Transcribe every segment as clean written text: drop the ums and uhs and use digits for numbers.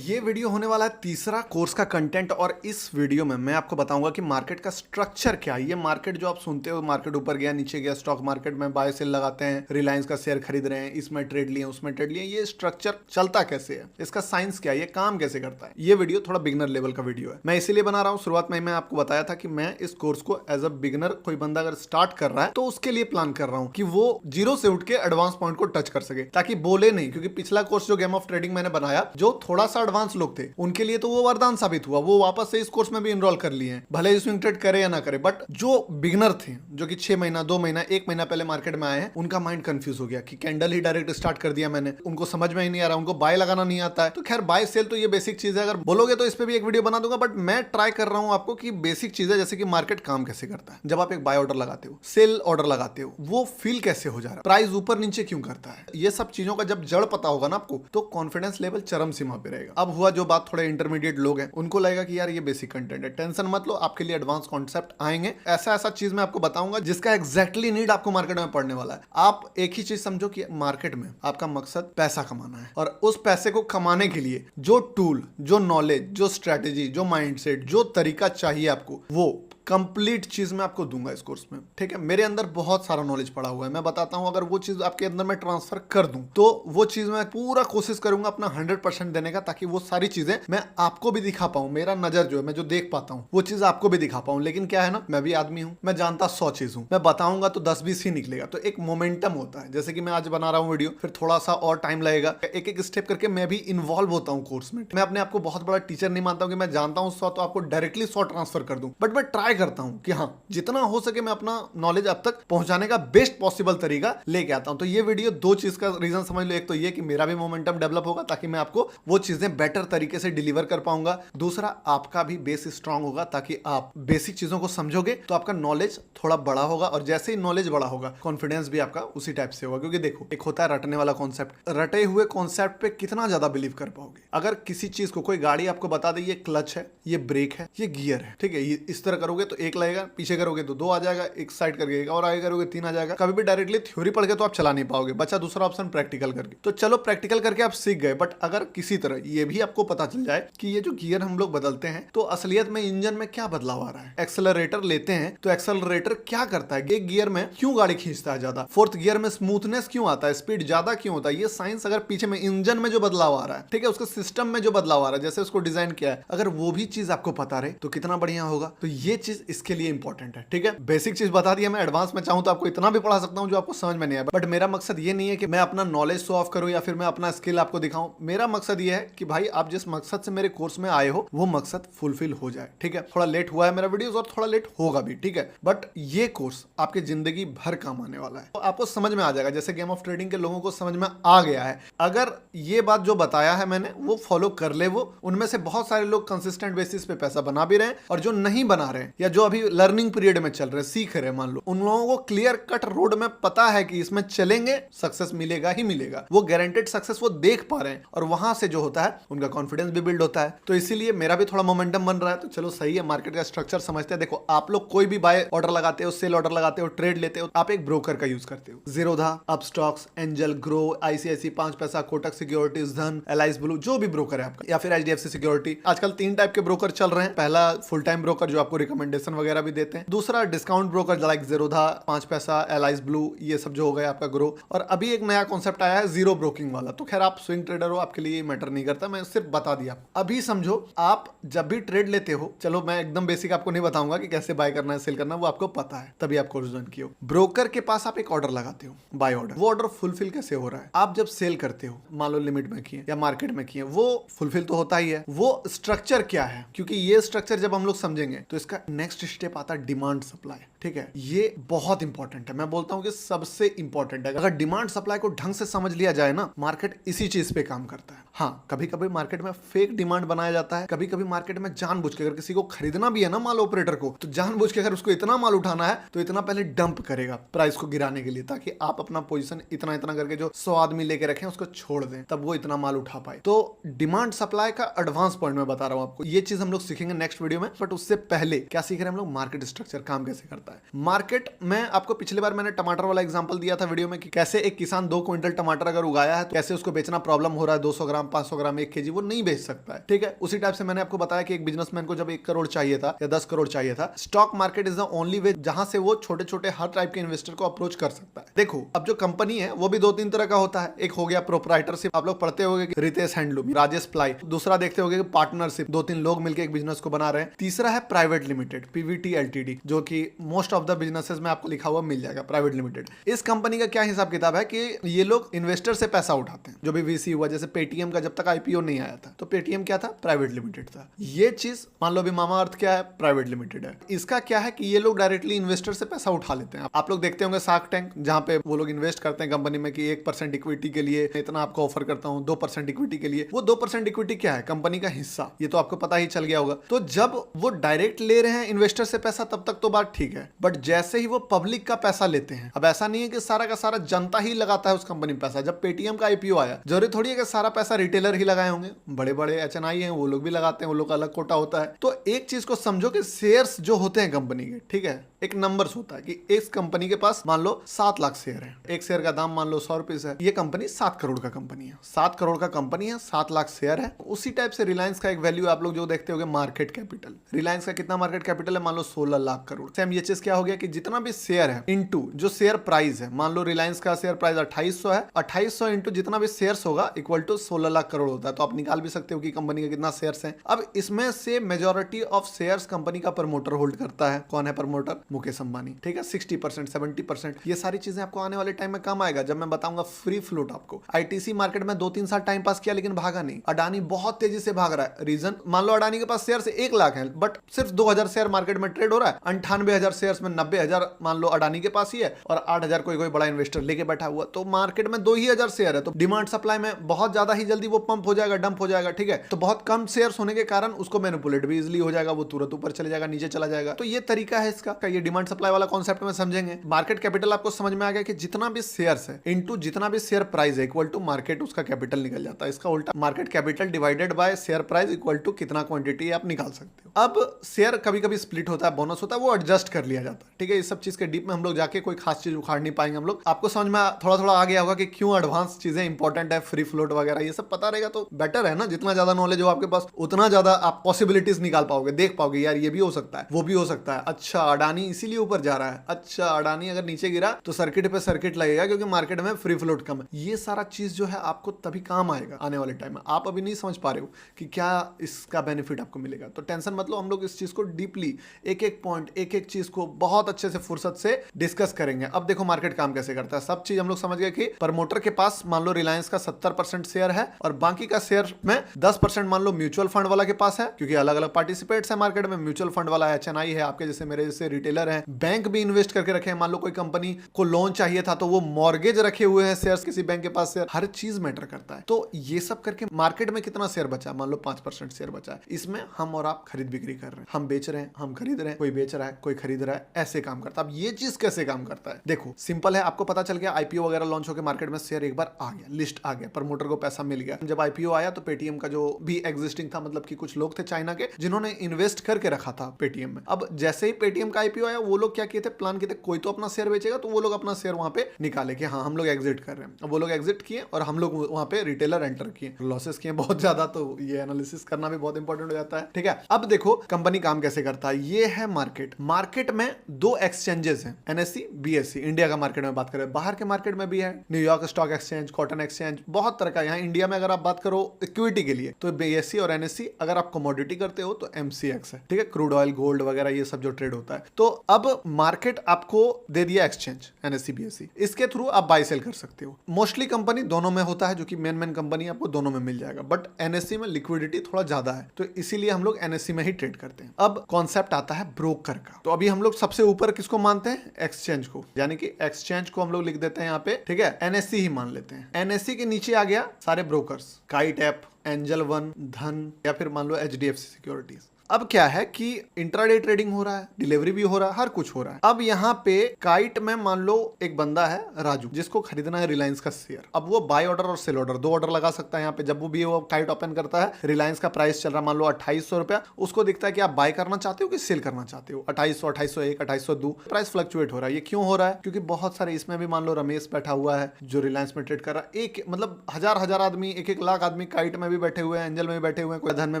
ये वीडियो होने वाला है तीसरा कोर्स का कंटेंट और इस वीडियो में मैं आपको बताऊंगा कि मार्केट का स्ट्रक्चर क्या है। ये मार्केट जो आप सुनते हो, मार्केट ऊपर गया नीचे गया, स्टॉक मार्केट में बाय सेल लगाते हैं, रिलायंस का शेयर खरीद रहे हैं, इसमें ट्रेड लिए उसमें ट्रेड लिए, ये स्ट्रक्चर चलता कैसे है, इसका साइंस क्या है, ये काम कैसे करता है। ये वीडियो थोड़ा बिगनर लेवल का वीडियो है, मैं इसीलिए बना रहा हूँ। शुरुआत में मैं आपको बताया था कि मैं इस कोर्स को एज अ बिगनर, कोई बंदा अगर स्टार्ट कर रहा है तो उसके लिए प्लान कर रहा हूँ कि वो जीरो से उठ के एडवांस पॉइंट को टच कर सके, ताकि बोले नहीं। क्योंकि पिछला कोर्स जो गेम ऑफ ट्रेडिंग मैंने बनाया, जो थोड़ा सा एडवांस लोग थे उनके लिए तो वो वरदान साबित हुआ, वो वापस से इस कोर्स में भी इनरोल कर लिए हैं, भले ही स्विंग ट्रेड करे या ना करे। बट जो बिगनर थे, जो कि 6 महीना 2 महीना 1 महीना पहले मार्केट में आए हैं, उनका माइंड कंफ्यूज हो गया कि कैंडल ही डायरेक्ट स्टार्ट कर दिया मैंने, उनको समझ में ही नहीं आ रहा, उनको बाय लगाना नहीं आता है। तो खैर, बाय सेल तो ये बेसिक चीज है, अगर बोलोगे तो इस पे भी एक वीडियो बना दूंगा। बट मैं ट्राई कर रहा हूं आपको कि बेसिक चीजें, जैसे कि मार्केट काम कैसे करता है, जब आप एक बाय ऑर्डर लगाते हो, सेल ऑर्डर लगाते हो, वो फील कैसे हो जा रहा है, प्राइस ऊपर नीचे क्यों करता है, ये सब चीजों का जब जड़ पता होगा ना आपको, तो कॉन्फिडेंस लेवल चरम सीमा पे रहेगा। अब हुआ जो बात, थोड़े इंटरमीडिएट लोग हैं, उनको लगेगा कि यार ये बेसिक कंटेंट है, टेंशन मत लो, आपके लिए एडवांस कॉन्सेप्ट आएंगे। ऐसा ऐसा चीज मैं आपको बताऊंगा जिसका एग्जैक्टली नीड आपको मार्केट में पड़ने वाला है। आप एक ही चीज समझो कि मार्केट में आपका मकसद पैसा कमाना है, और उस पैसे को कमाने के लिए जो टूल, जो नॉलेज, जो स्ट्रेटेजी, जो माइंडसेट, जो तरीका चाहिए आपको, वो कंप्लीट चीज मैं आपको दूंगा इस कोर्स में। ठीक है, मेरे अंदर बहुत सारा नॉलेज पड़ा हुआ है, मैं बताता हूं। अगर वो चीज आपके अंदर मैं ट्रांसफर कर दूं तो वो चीज मैं पूरा कोशिश करूंगा अपना 100% देने का, ताकि वो सारी चीजें मैं आपको भी दिखा पाऊं। मेरा नजर जो है, मैं जो देख पाता हूं वो चीज आपको भी दिखा पाऊं। लेकिन क्या है ना, मैं भी आदमी हूं, मैं जानता 100 चीज हूं, मैं बताऊंगा तो 10-20 ही निकलेगा। तो एक मोमेंटम होता है, जैसे कि मैं आज बना रहा हूं वीडियो, फिर थोड़ा सा और टाइम लगेगा, एक एक स्टेप करके मैं भी इन्वॉल्व होता हूं कोर्स में। मैं अपने आपको बहुत बड़ा टीचर नहीं मानता हूं कि मैं जानता हूं 100 तो आपको डायरेक्टली 100 ट्रांसफर कर दूं। बट मैं ट्राई करता हूं कि हाँ, जितना हो सके मैं अपना नॉलेज अब तक पहुंचाने का बेस्ट पॉसिबल तरीका लेके आता हूं। तो ये वीडियो दो चीज का रीजन समझ लो, एक तो ये कि मेरा भी मोमेंटम डेवलप होगा, ताकि मैं आपको वो चीजें बेटर तरीके से डिलीवर कर पाऊंगा। दूसरा, आपका भी बेस स्ट्रांग होगा, ताकि आप बेसिक चीजों को समझोगे तो आपका नॉलेज थोड़ा बड़ा होगा, और जैसे ही नॉलेज बड़ा होगा, कॉन्फिडेंस भी आपका उसी टाइप से होगा। क्योंकि देखो, एक होता है रटने वाला कॉन्सेप्ट, रटे हुए कॉन्सेप्ट पे कितना ज्यादा बिलीव कर पाओगे। अगर किसी चीज को, कोई गाड़ी आपको बता दे ये क्लच है, ये ब्रेक है, ये गियर है, ठीक है, ये इस तरह करोगे तो एक लगेगा, पीछे करोगे तो 2 आ जाएगा, एक साइड करके एक और आगे करोगे 3 आ जाएगा। कभी भी डायरेक्टली थ्योरी पढ़ के तो आप चला नहीं पाओगे, बचा दूसरा ऑप्शन प्रैक्टिकल करके। तो चलो प्रैक्टिकल करके आप सीख गए, बट अगर किसी तरह ये भी आपको पता चल जाए कि ये जो गियर हम लोग बदलते हैं, तो असलियत में इंजन में क्या बदलाव आ रहा है, एक्सेलरेटर लेते हैं तो एक्सेलरेटर क्या करता है, एक गियर में क्यों गाड़ी खींचता है ज्यादा, फोर्थ गियर में स्मूथनेस क्यों आता है, स्पीड ज्यादा क्यों होता है, ये साइंस अगर पीछे में इंजन में जो बदलाव आ रहा है, ठीक है, उसके सिस्टम में जो बदलाव आ रहा है, जैसे उसको डिजाइन किया है, अगर वो भी चीज आपको पता रहे तो कितना बढ़िया होगा। तो ये चीज इसके लिए इंपॉर्टेंट है। ठीक है, बेसिक चीज बता दिया, मैं एडवांस में चाहूं तो आपको इतना भी पढ़ा सकता हूं जो आपको समझ में नहीं आया। बट मेरा मकसद ये नहीं है कि मैं अपना नॉलेज शो ऑफ करूं या फिर मैं अपना स्किल आपको दिखाऊं। मेरा मकसद ये है कि भाई आप जिस मकसद से मेरे कोर्स में आए हो वो मकसद फुलफिल हो जाए। ठीक है, थोड़ा लेट हुआ है मेरा वीडियोस और थोड़ा लेट होगा भी, ठीक है, बट ये कोर्स आपके जिंदगी भर काम आने वाला है। तो आपको समझ में आ जाएगा, जैसे गेम ऑफ ट्रेडिंग के लोगों को समझ में आ गया है। अगर ये बात जो बताया है मैंने वो फॉलो कर ले, वो उनमें से बहुत सारे लोग कंसिस्टेंट बेसिस पे पैसा बना भी रहे हैं, और जो नहीं बना रहे या जो अभी लर्निंग पीरियड में चल रहे, सीख रहे, मान लो, उन लोगों को क्लियर कट रोड में पता है कि इसमें चलेंगे सक्सेस मिलेगा ही मिलेगा, वो गारंटेड सक्सेस वो देख पा रहे हैं, और वहां से जो होता है उनका कॉन्फिडेंस भी बिल्ड होता है। तो इसीलिए मेरा भी थोड़ा मोमेंटम बन रहा है। तो चलो सही है, मार्केट का स्ट्रक्चर समझते हैं। देखो, आप लोग कोई भी बाय ऑर्डर लगाते हो, सेल ऑर्डर लगाते हो, ट्रेड लेते हो, आप एक ब्रोकर का यूज करते हो, Zerodha, Upstox, Angel, Groww, ICICI, 5 Paisa, Kotak securities, Dhan, Alice Blue, जो भी ब्रोकर है आपका, या फिर एचडीएफसी सिक्योरिटी। आजकल 3 टाइप के ब्रोकर चल रहे हैं। पहला फुल टाइम ब्रोकर जो आपको रिकमेंडेशन वगैरह भी देते हैं, दूसरा डिस्काउंट ब्रोकर लाइक जीरोधा, 5 पैसा, एलाइस ब्लू, ये सब जो हो गया आपका ग्रो, और अभी एक नया कॉन्सेप्ट आया है जीरो ब्रोकिंग वाला। तो खैर, आप स्विंग ट्रेडर हो, आपके लिए मैटर नहीं करता, मैं सिर्फ बता दिया। अभी समझो, आप जब भी ट्रेड लेते हो, चलो मैं एकदम बेसिक आपको नहीं बताऊंगा कि कैसे बाय करना है, सेल करना है, वो आपको पता है, तभी आप कोर्स ज्वाइन किए हो। ब्रोकर के पास आप एक ऑर्डर लगाते हो, बाय ऑर्डर, वो ऑर्डर फुलफिल कैसे हो रहा है, आप जब सेल करते हो, मान लो लिमिट में किए या मार्केट में किए, वो फुलफिल तो होता ही है। वो स्ट्रक्चर क्या है, क्योंकि ये स्ट्रक्चर जब हम लोग समझेंगे तो इसका नेक्स्ट स्टेप आता है डिमांड सप्लाई। ठीक है, ये बहुत इंपॉर्टेंट है, मैं बोलता हूं कि सबसे इंपॉर्टेंट है। अगर डिमांड सप्लाई को ढंग से समझ लिया जाए ना, मार्केट इसी चीज पे काम करता है। हाँ, कभी कभी मार्केट में फेक डिमांड बनाया जाता है, कभी कभी मार्केट में जानबूझ के, अगर किसी को खरीदना भी है ना माल ऑपरेटर को, तो जानबूझ के अगर उसको इतना माल उठाना है तो इतना पहले डंप करेगा प्राइस को गिराने के लिए, ताकि आप अपना पोजीशन इतना इतना करके जो 100 आदमी लेके रखें उसको छोड़ दें, तब वो इतना माल उठा पाए। तो डिमांड सप्लाई का एडवांस पॉइंट में बता रहा हूं आपको, ये चीज हम लोग सीखेंगे नेक्स्ट वीडियो में। बट उससे पहले क्या सीख रहे हैं हम लोग, मार्केट स्ट्रक्चर काम कैसे करता है। है। मार्केट में आपको पिछली बार मैंने टमाटर वाला एग्जांपल दिया था वीडियो में कि कैसे एक किसान 2 क्विंटल टमाटर अगर उगाया है तो कैसे उसको बेचना प्रॉब्लम हो रहा है। 200 ग्राम 500 ग्राम 1 केजी वो नहीं बेच सकता है, ठीक है। उसी टाइप से मैंने आपको बताया कि एक बिजनेसमैन को जब 1 करोड़ चाहिए था या 10 करोड़ चाहिए था, stock market is the only way जहां से वो छोटे छोटे हर टाइप के इन्वेस्टर को अप्रोच कर सकता है। देखो अब जो कंपनी है वो भी 2-3 तरह का होता है। एक हो गया प्रोप्राइटरशिप, आप लोग पढ़ते होंगे कि रितेश हैंडलूम, राजेश प्लाई। दूसरा देखते होंगे कि पार्टनरशिप, 2-3 लोग मिलकर एक बिजनेस को बना रहे हैं। तीसरा है प्राइवेट लिमिटेड, पीवीटी एलटीडी, जो कि मोस्ट ऑफ द बिजनेसेस में आपको लिखा हुआ मिल जाएगा प्राइवेट लिमिटेड। इस कंपनी का क्या हिसाब किताब है कि ये लोग इन्वेस्टर से पैसा उठाते हैं। जो भी वीसी हुआ, जैसे पेटीएम का जब तक आईपीओ नहीं आया था तो पेटीएम क्या था, प्राइवेट लिमिटेड था। ये चीज मान लो अभी मामा अर्थ क्या है, प्राइवेट लिमिटेड है। इसका क्या है कि ये लोग डायरेक्टली इन्वेस्टर से पैसा उठा लेते हैं। आप लोग देखते होंगे शार्क टैंक, जहां पे वो लोग इन्वेस्ट करते हैं कंपनी में कि 1% इक्विटी के लिए इतना आपको ऑफर करता हूं, 2% इक्विटी के लिए। वो 2% इक्विटी क्या है, कंपनी का हिस्सा, ये तो आपको पता ही चल गया होगा। तो जब वो डायरेक्ट ले रहे हैं इन्वेस्टर से पैसा तब तक तो बात ठीक है, बट जैसे ही वो पब्लिक का पैसा लेते हैं, अब ऐसा नहीं है कि सारा का सारा जनता ही लगाता है उस कंपनी में पैसा। जब पेटीएम का आईपीओ आया, जरूरी थोड़ी है कि सारा पैसा रिटेलर ही लगाए होंगे, बड़े बड़े एचएनआई हैं वो लोग भी लगाते हैं, वो लोग का अलग कोटा होता है। तो एक चीज को समझो कि शेयर्स जो होते हैं कंपनी के, ठीक है, एक नंबर्स होता है कि इस कंपनी के पास मान लो 7 लाख शेयर है, एक शेयर का दाम मान लो 100 रुपए है। ये कंपनी 7 करोड़ का कंपनी है, 7 करोड़ का कंपनी है, 7 लाख शेयर है। उसी टाइप से रिलायंस का एक वैल्यू आप लोग जो देखते होंगे मार्केट कैपिटल, रिलायंस का कितना मार्केट कैपिटल है, मान लो 16 लाख करोड़। सेम ये चीज क्या हो गया कि जितना भी शेयर है इनटू जो शेयर प्राइस है, मान लो रिलायंस का शेयर प्राइस 2800 है, 2800 इंटू जितना भी शेयर्स होगा इक्वल टू 16 लाख करोड़ होता है। तो आप निकाल भी सकते हो कि कंपनी का कितना शेयर्स है। अब इसमें से मेजॉरिटी ऑफ शेयर्स कंपनी का प्रमोटर होल्ड करता है। कौन है प्रमोटर, मुकेश अंबानी, ठीक है। 60% 70%। ये सारी चीजें आपको आने वाले टाइम में काम आएगा जब मैं बताऊंगा फ्री फ्लोट आपको। आईटीसी मार्केट में 2-3 साल टाइम पास किया लेकिन भागा नहीं। अडानी बहुत तेजी से भाग रहा है। रीजन, मान लो अडानी के पास शेयर से 1 लाख है बट सिर्फ 2000 शेयर मार्केट में ट्रेड हो रहा है। 98,000 शेयर में 90,000 मान लो अडानी के पास ही है और 8,000 कोई बड़ा इन्वेस्टर लेके बैठा हुआ। तो मार्केट में 2,000 शेयर है, तो डिमांड सप्लाई में बहुत ज्यादा ही जल्दी वो पंप हो जाएगा, डंप हो जाएगा, ठीक है। तो बहुत कम शेयर्स होने के कारण उसको मैनिपुलेट भी इजीली हो जाएगा, वो तुरंत ऊपर चले जाएगा, नीचे चला जाएगा। तो ये तरीका है इसका, ये डिमांड सप्लाई वाला कॉन्सेप्ट में समझेंगे। मार्केट कैपिटल आपको समझ में आ गया कि जितना भी शेयर्स है इनटू जितना भी शेयर प्राइस है इक्वल टू मार्केट उसका कैपिटल निकल जाता है। इसका उल्टा market capital divided by share price equal to कितना क्वांटिटी आप निकाल सकते हो। अब शेयर कभी कभी स्प्लिट होता है, बोनस होता है, वो एडजस्ट कर लिया जाता है, ठीक है। इस सब चीज के डीप में हम लोग जाके कोई खास चीज उखाड़ नहीं पाएंगे हम लोग। आपको समझ में थोड़ा थोड़ा आ गया होगा कि क्यों एडवांस चीजें इंपॉर्टेंट है, फ्री फ्लोट वगैरह ये सब पता रहेगा तो बेटर है ना। जितना ज्यादा नॉलेज हो आपके पास उतना ज्यादा आप पॉसिबिलिटीज निकाल पाओगे, देख पाओगे यार ये भी हो सकता है, वो भी हो सकता है। अच्छा अडानी इसीलिए ऊपर जा रहा है, अच्छा अडानी अगर नीचे गिरा तो सर्किट पे सर्किट लगेगा क्योंकि मार्केट में फ्री फ्लोट कम है। ये सारा चीज जो है आपको तभी काम आएगा आने वाले टाइम में। आप अभी नहीं समझ पा रहे हो कि क्या इसका बेनिफिट आपको मिलेगा, तो टेंशन मत लो। हम लोग इस चीज को डीपली एक एक पॉइंट एक एक चीज को बहुत अच्छे से फुर्सत से डिस्कस करेंगे। अब देखो मार्केट काम कैसे करता है, सब चीज हम लोग समझ गए कि प्रमोटर के पास मान लो रिलायंस का 70% शेयर है और बाकी का शेयर में 10% मान लो म्यूचुअल फंड वाला के पास है, क्योंकि अलग अलग पार्टिसिपेट्स है मार्केट में। म्यूचुअल फंड वाला एचएनआई है, आपके जैसे मेरे जैसे रिटेलर है, बैंक भी इन्वेस्ट करके रखे हैं। मान लो कोई कंपनी को लोन चाहिए था तो वो मॉर्गेज रखे हुए हैं शेयर्स किसी बैंक के पास शेयर, हर चीज मैटर करता है। तो ये सब करके मार्केट में कितना शेयर बचा, मान लो 5% शेयर बचा है, इसमें हम और आप खरीद बिक्री कर रहे हैं, हम बेच रहे हैं, हम खरीद रहे हैं, कोई बेच रहा है, कोई खरीद रहा है, ऐसे काम करता है। अब ये चीज कैसे काम करता है, देखो सिंपल है, आपको पता चल गया आईपीओ वगैरह लॉन्च होकर मार्केट में शेयर एक बार आ गया, लिस्ट आ गया, प्रमोटर को पैसा मिल गया। जब आईपीओ आया तो पेटीएम का जो भी एग्जिस्टिंग था, मतलब कि कुछ लोग थे चाइना के जिन्होंने इन्वेस्ट करके रखा था पेटीएम में। अब जैसे ही पेटीएम का आईपीओ आया वो लोग क्या किए थे, प्लान किए थे कोई तो अपना शेयर बेचेगा, तो वो लोग अपना शेयर वहां पे निकाले कि हाँ हम लोग एग्जिट कर रहे हैं। अब वो लोग एग्जिट किए और हम लोग वहां पे रिटेलर एंटर किए, लॉसेस किए बहुत ज्यादा। तो ये एनालिसिस करना भी बहुत इंपॉर्टेंट हो जाता है, ठीक है। अब देखो कंपनी काम कैसे करता है, ये है मार्केट। मार्केट में 2 एक्सचेंजेस हैं, एनएससी बीएससी। इंडिया का मार्केट में बात करें, बाहर के मार्केट में भी है, New York stock exchange, cotton exchange, बहुत तरह का। यहाँ इंडिया में अगर आप बात करो इक्विटी के लिए तो बीएससी और एनएससी, अगर आप कमोडिटी करते हो तो एमसीएक्स है, ठीक है, क्रूड ऑयल, गोल्ड वगैरह ये सब जो ट्रेड होता है। तो अब मार्केट आपको दे दिया एक्सचेंज एनएससी बीएससी, इसके थ्रू आप बाय सेल कर सकते हो। मोस्टली कंपनी दोनों में होता है, जो कि मेन कंपनी आपको दोनों में मिल जाएगा, बट एनएससी में लिक्विडिटी थोड़ा ज्यादा है तो इसीलिए हम लोग एनएससी में ही ट्रेड करते हैं। अब कॉन्सेप्ट आता है ब्रोकर का। तो अभी हम लोग सबसे ऊपर किसको मानते हैं, एक्सचेंज को, यानी कि एक्सचेंज को हम लोग लिख देते हैं यहाँ पे, ठीक है, एनएससी ही मान लेते हैं। एनएससी के नीचे आ गया सारे brokers, kite app, angel one, धन, या फिर मान लो एचडीएफसी सिक्योरिटीज। अब क्या है कि इंट्राडे ट्रेडिंग हो रहा है, डिलीवरी भी हो रहा है, हर कुछ हो रहा है। अब यहाँ पे काइट में मान लो एक बंदा है राजू, जिसको खरीदना है रिलायंस का शेयर। अब वो बाय ऑर्डर और सेल ऑर्डर 2 ऑर्डर लगा सकता है। यहाँ पे जब वो भी वो काइट ओपन करता है, रिलायंस का प्राइस चल रहा है मान लो 2800 रुपया, उसको दिखता है कि आप बाय करना चाहते हो कि सेल करना चाहते हो। 2800, 2801, 2802 प्राइस फ्लक्चुएट हो रहा है। ये क्यों हो रहा है? क्योंकि बहुत सारे इसमें भी मान लो रमेश बैठा हुआ है जो रिलायंस में ट्रेड कर रहा है। एक मतलब हजार आदमी, एक लाख आदमी काइट में भी बैठे हुए हैं, एंजल में भी बैठे हुए हैं, कोई धन में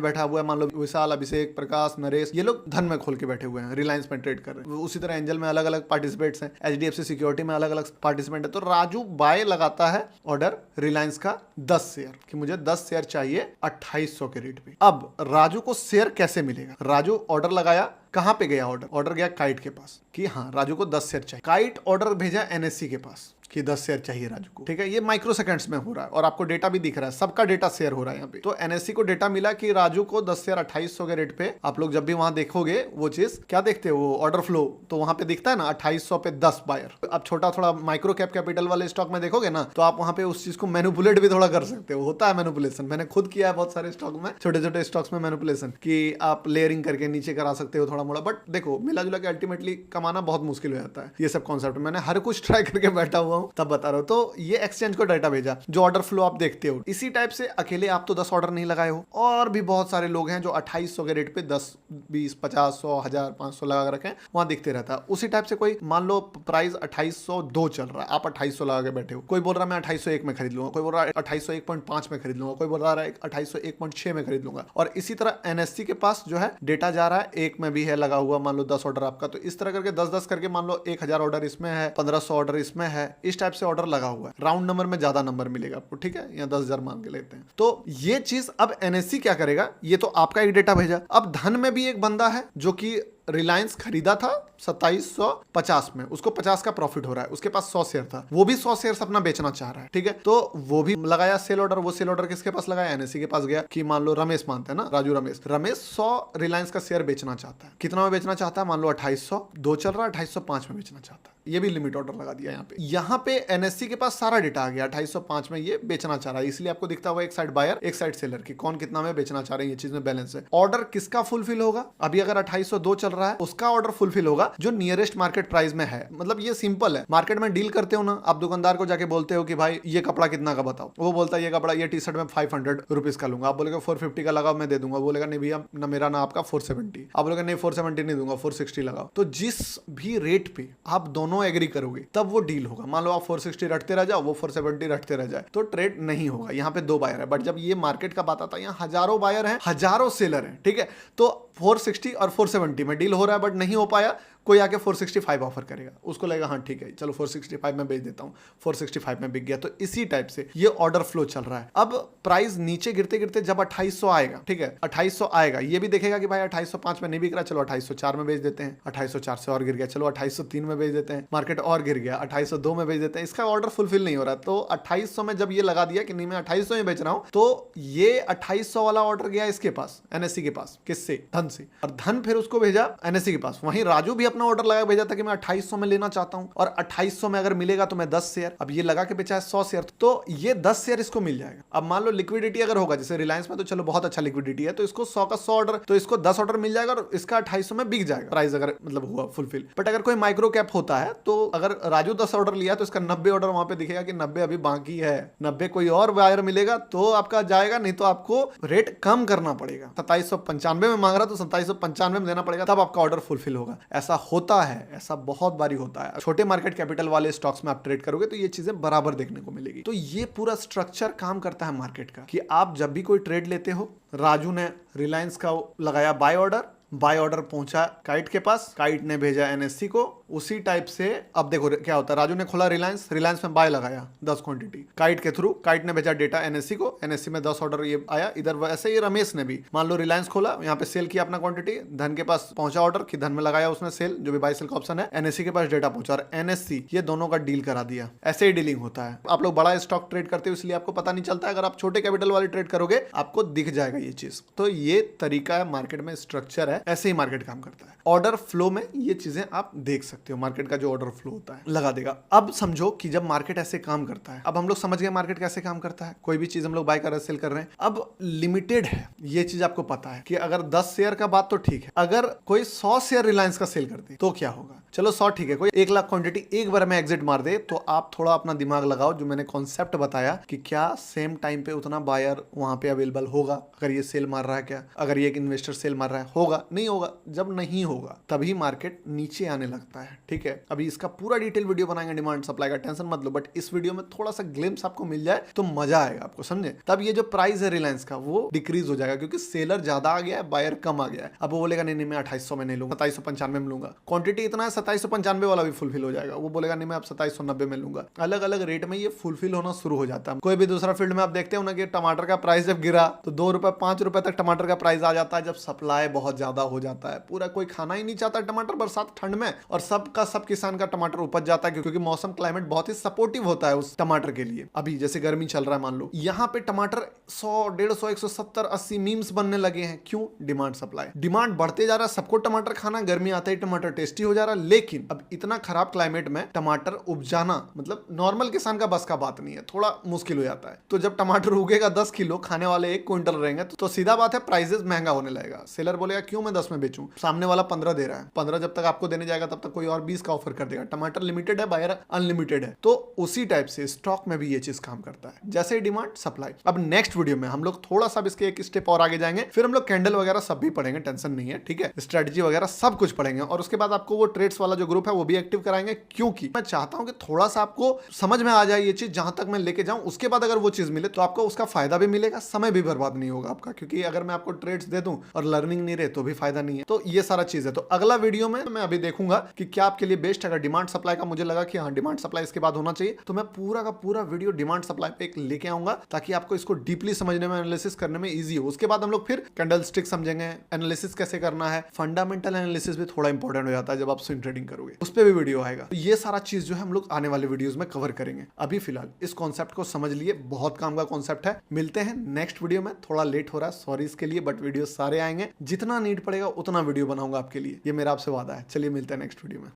बैठा हुआ है, मान लो विशाल, अभिषेक, प्रकाश, नरेश, ये लोग धन में खोल के बैठे हुए हैं, रिलायंस में ट्रेड कर रहे हैं। उसी तरह एंजल में अलग अलग पार्टिसिपेट्स हैं, एचडीएफसी सिक्योरिटी में अलग अलग पार्टिसिपेंट है। तो राजू बाय लगाता है ऑर्डर रिलायंस का 10 शेयर कि मुझे 10 शेयर चाहिए 2800 के रेट पे। अब राजू को शेयर कैसे मिलेगा? राजू ऑर्डर लगाया, कहां पे गया ऑर्डर गया काइट के पास कि हाँ राजू को 10 शेयर चाहिए। काइट ऑर्डर भेजा एनएससी के पास कि 10 शेयर चाहिए राजू को। ठीक है, ये माइक्रो सेकंड्स में हो रहा है और आपको डेटा भी दिख रहा है, सबका डेटा शेयर हो रहा है यहाँ पे। तो एनएससी को डेटा मिला कि राजू को 10 शेयर 2800 के रेट पे। आप लोग जब भी वहां देखोगे वो चीज क्या देखते हो, वो ऑर्डर फ्लो, तो वहां पे दिखता है ना 2800 पे 10 बायर। अब छोटा थोड़ा माइक्रो कैप कैपिटल वाले स्टॉक में देखोगे ना, तो आप वहां पे उस चीज को मैनिपुलेट भी थोड़ा कर सकते हो। होता है मैनिपुलेशन, मैंने खुद किया है बहुत सारे स्टॉक में, छोटे छोटे स्टॉक्स में मैनिपुलेशन, कि आप लेयरिंग करके नीचे करा सकते हो थोड़ा मोड़ा। बट देखो मिला जुला के अल्टीमेटली कमाना बहुत मुश्किल हो जाता है। ये सब कॉन्सेप्ट मैंने हर कुछ ट्राई करके बैठा हुआ हूँ, तब बता रहा हूँ। तो ये एक्सचेंज को डाटा भेजा, जो ऑर्डर फ्लो आप देखते हो। इसी टाइप से अकेले आप तो 10 ऑर्डर नहीं लगाए हो, और भी बहुत सारे लोग हैं जो 2800 के रेट पे 10, 20, 50, 100, 1000, 500 लगा रखे हैं, वहां दिखते रहता है। उसी टाइप से कोई मान लो प्राइस 2802 चल रहा है, आप 2800 लगा के बैठे हो। कोई बोल रहा है मैं 2801 में खरीद लूंगा, कोई बोल रहा है 2801.5 में खरीद लूंगा, कोई बोल रहा है 2801.6 में खरीद लूंगा। और इसी तरह एनएससी के पास जो है डेटा जा रहा है, एक में भी है लगा हुआ मान लो 10 ऑर्डर आपका। तो इस तरह करके 10-10 करके मान लो 1000 ऑर्डर इसमें है, 1500 ऑर्डर इसमें है, इस टाइप से ऑर्डर लगा हुआ है। राउंड नंबर में ज्यादा नंबर मिलेगा आपको, ठीक है, या 10,000 मान के लेते हैं। तो ये चीज अब एनएससी क्या करेगा, ये तो आपका एक डेटा भेजा। अब धन में भी एक बंदा है जो कि रिलायंस खरीदा था 2750 में, उसको 50 का प्रॉफिट हो रहा है, उसके पास 100 शेयर था, वो भी 100 शेयर अपना बेचना चाह रहा है। ठीक है, तो वो भी लगाया सेल ऑर्डर। वो सेल ऑर्डर किसके पास लगाया? एनएससी के पास गया कि मान लो रमेश मानते हैं ना, राजू रमेश 100 रिलायंस का शेयर बेचना चाहता है। कितना में बेचना चाहता है? मान लो 2802 चल रहा है, 2805 में बेचना चाहता है। ये भी लिमिट ऑर्डर लगा दिया यहाँ पे एनएससी के पास सारा डेटा आ गया, 2805 में ये बेचना चाह रहा है। इसलिए आपको दिखता हुआ एक साइड बायर एक साइड सेलर की, कौन कितना में बेचना चाह रहे हैं, ये चीज में बैलेंस है। ऑर्डर किसका फुलफिल होगा? अभी अगर 2802 चल रहा है, उसका ऑर्डर फुलफिल होगा जो नियरेस्ट मार्केट प्राइस में है। मतलब ये सिंपल है, मार्केट में डील करते हो ना आप, दुकानदार को जाके बोलते हो कि भाई ये कपड़ा कितना का बताओ, वो बोलता है ये कपड़ा, ये टी शर्ट में 500 रुपीज का लूंगा। आप बोलेगा 450 का लगाओ, मैं दे दूंगा। बोलेगा नहीं भैया ना मेरा ना आपका 470। आप बोलेगा नहीं 470 नहीं दूंगा, 460 लगाओ। तो जिस भी रेट पे आप दोनों एग्री करोगे तब वो डील होगा। मान लो आप 460 रटते रह जाओ, वो 470 रटते रह जाए, तो ट्रेड नहीं होगा। यहाँ पे 2 बायर है। बट जब ये मार्केट का बात आता है, यहाँ हजारों बायर हैं, हजारों सेलर हैं। ठीक है, तो 460 और 470 में डील हो रहा है, बट नहीं हो पाया। कोई आके 465 ऑफर करेगा, उसको लगेगा हाँ ठीक है चलो 465 में बेच देता हूँ, 465 में बिक गया। तो इसी टाइप से ये ऑर्डर फ्लो चल रहा है। अब प्राइस नीचे गिरते गिरते जब 2800 आएगा, ठीक है 2800 आएगा, ये भी देखेगा कि भाई 2805 में नहीं बिक रहा, चलो 2804 में बेच देते हैं। 2804 से और गिर गया, चलो 2803 में बेच देते हैं। मार्केट और गिर गया, 2802 में बेच देते हैं। इसका ऑर्डर फुलफिल नहीं हो रहा। तो 2800 में जब ये लगा दिया कि नहीं मैं 2800 में बेच रहा हूं, तो ये 2800 वाला ऑर्डर गया इसके पास, एनएससी के पास। किससे? धन से। और धन फिर उसको भेजा एनएससी के पास। वहीं राजू भी अपना ऑर्डर लगा भेजा था कि मैं 2800 में लेना चाहता हूं, और 2800 में अगर मिलेगा तो मैं 10 शेयर। अब ये लगा के बेचा है 100 शेयर, तो ये 10 शेयर इसको मिल जाएगा। अब मान लो लिक्विडिटी अगर होगा, जैसे रिलायंस में तो चलो बहुत अच्छा लिक्विडिटी है, तो इसको 100 का 100 ऑर्डर, तो इसको 10 ऑर्डर मिल जाएगा और इसका 2800 में बिक जाएगा, प्राइस अगर मतलब हुआ फुलफिल। बट अगर कोई माइक्रो कैप होता है, तो अगर राजू 10 ऑर्डर लिया तो इसका 90 ऑर्डर वहां पे दिखेगा कि 90 अभी बाकी है, 90 कोई और बायर मिलेगा तो आपका जाएगा, नहीं तो आपको रेट कम करना पड़ेगा। 2795 में मांग रहा तो 2795 में देना पड़ेगा, तब आपका ऑर्डर फुलफिल होगा। ऐसा होता है, ऐसा बहुत बारी होता है। छोटे मार्केट कैपिटल वाले स्टॉक्स में आप ट्रेड करोगे तो ये चीजें बराबर देखने को मिलेगी। तो ये पूरा स्ट्रक्चर काम करता है मार्केट का, कि आप जब भी कोई ट्रेड लेते हो, राजू ने रिलायंस का लगाया बाय ऑर्डर पहुंचा काइट के पास, काइट ने भेजा एनएससी को। उसी टाइप से अब देखो क्या होता है, राजू ने खोला रिलायंस में बाय लगाया 10 क्वांटिटी काइट के थ्रू, काइट ने भेजा डेटा एनएससी को, एनएससी में 10 ऑर्डर ये आया इधर। वैसे ही रमेश ने भी मान लो रिलायंस खोला, यहाँ पे सेल किया अपना क्वांटिटी, धन के पास पहुंचा ऑर्डर कि धन में लगाया उसने सेल, जो भी बाय सेल का ऑप्शन है, एनएससी के पास डेटा पहुंचा और एनएससी ये दोनों का डील करा दिया। ऐसे ही डीलिंग होता है। आप लोग बड़ा स्टॉक ट्रेड करते हो इसलिए आपको पता नहीं चलता है, अगर आप छोटे कैपिटल वाले ट्रेड करोगे आपको दिख जाएगा ये चीज। तो ये तरीका है, मार्केट में स्ट्रक्चर है, ऐसे ही मार्केट काम करता है। ऑर्डर फ्लो में ये चीजें आप देख सकते सकते हो मार्केट का जो ऑर्डर फ्लो होता है लगा देगा। अब समझो कि जब मार्केट ऐसे काम करता है, अब हम लोग समझ गए मार्केट कैसे काम करता है, कोई भी चीज हम लोग बाय कर रहे हैं सेल कर रहे हैं, अब लिमिटेड है ये चीज आपको पता है कि अगर 10 शेयर का बात तो ठीक है, अगर कोई 100 शेयर रिलायंस का सेल कर दे तो क्या होगा, चलो 100 ठीक है, कोई 1 लाख क्वांटिटी एक बार में एग्जिट मार दे तो आप थोड़ा अपना दिमाग लगाओ, जो मैंने कॉन्सेप्ट बताया कि क्या सेम टाइम पे उतना बायर वहां पे अवेलेबल होगा अगर ये सेल मार रहा है, क्या अगर ये एक इन्वेस्टर सेल मार रहा है, होगा नहीं होगा, जब नहीं होगा तभी मार्केट नीचे आने लगता है। ठीक है, अभी इसका पूरा डिटेल वीडियो बनाएंगे डिमांड सप्लाई का, टेंशन मत लो, बट इस वीडियो में थोड़ा सा ग्लिम्स आपको मिल जाए तो मजा आएगा आपको, समझे। तब ये जो प्राइस है रिलायंस का वो डिक्रीज हो जाएगा क्योंकि सेलर ज्यादा आ गया है, बायर कम आ गया है। अब वो बोलेगा नहीं मैं 2800 में नहीं लूंगा, 2795 में लूंगा, क्वांटिटी इतना है 2795 वाला भी फुलफिल हो जाएगा, वो बोलेगा नहीं मैं अब 2790 में लूंगा। अलग अलग रेट में ये फुलफिल होना शुरू हो जाता है। कोई भी दूसरा फील्ड में आप देखते हो ना कि टमाटर का प्राइस जब गिरा तो 2 रुपए 5 रुपए तक टमाटर का प्राइस आ जाता है, जब सप्लाई बहुत ज्यादा हो जाता है, पूरा कोई खाना ही नहीं चाहता टमाटर बरसात ठंड में, और सब किसान का टमाटर उपज जाता है क्योंकि मौसम क्लाइमेट बहुत ही सपोर्टिव होता है उस टमाटर के लिए। अभी जैसे गर्मी चल रहा है मान लो, यहाँ पे टमाटर 100 150 170 80 मीम्स बनने लगे हैं, क्यों, डिमांड सप्लाई, डिमांड बढ़ते जा रहा है, सबको टमाटर खाना, गर्मी आते ही टमाटर टेस्टी हो जा रहा है। लेकिन अब इतना खराब क्लाइमेट में टमाटर उपजाना मतलब नॉर्मल किसान का बस का बात नहीं है, थोड़ा मुश्किल हो जाता है। तो जब टमाटर उगेगा 10 किलो, खाने वाले 1 क्विंटल रहेंगे तो सीधा बात है प्राइसेस महंगा होने लगेगा। सेलर बोलेगा क्यों मैं 10 में बेचूं, सामने वाला 15 दे रहा है, 15 जब तक आपको देने जाएगा तब तक कोई और 20 का ऑफर कर देगा। टमाटर लिमिटेड है, बायर अनलिमिटेड है, तो उसी टाइप से स्टॉक में भी ये चीज काम करता है, जैसे डिमांड सप्लाई। अब नेक्स्ट वीडियो में हम लोग थोड़ा सा इसके एक स्टेप और आगे जाएंगे, फिर हम लोग कैंडल वगैरह सब भी पढ़ेंगे, टेंशन नहीं है, ठीक है, स्ट्रेटजी वगैरह सब कुछ पढ़ेंगे, और उसके बाद आपको वो ट्रेड्स वाला जो ग्रुप है वो भी एक्टिव कराएंगे, क्योंकि मैं चाहता हूं कि थोड़ा सा आपको समझ में आ जाए ये चीज, जहां तक मैं लेके जाऊं उसके बाद अगर वो चीज मिले तो आपको उसका फायदा भी मिलेगा, समय भी बर्बाद नहीं होगा आपका, क्योंकि अगर मैं आपको ट्रेड्स दे दूं और लर्निंग नहीं रहे तो भी फायदा नहीं है। तो ये सारा चीज है। तो अगला वीडियो में मैं अभी देखूंगा कि क्या आपके लिए बेस्ट है। अगर डिमांड सप्लाई का मुझे लगा कि हाँ डिमांड सप्लाई इसके बाद होना चाहिए, तो मैं पूरा का पूरा वीडियो डिमांड सप्लाई पे एक लेके आऊंगा, ताकि आपको इसको डीपली समझने में, एनालिसिस करने में इजी हो। उसके बाद हम लोग फिर कैंडल स्टिक समझेंगे, एनालिसिस कैसे करना है, फंडामेंटल एनालिसिस भी थोड़ा इंपॉर्टेंट हो जाता है जब आप स्विंग ट्रेडिंग करोगे, उस पर भी वीडियो आएगा। तो ये सारा चीज जो है हम लोग आने वाले वीडियोस में कवर करेंगे। अभी फिलहाल इस कॉन्सेप्ट को समझ लिए, बहुत काम का कॉन्सेप्ट है। मिलते हैं नेक्स्ट वीडियो में, थोड़ा लेट हो रहा है, सॉरी इसके लिए, बट वीडियो सारे आएंगे, जितना नीड पड़ेगा उतना वीडियो बनाऊंगा आपके लिए, ये मेरा आपसे वादा है। चलिए मिलते हैं नेक्स्ट वीडियो में।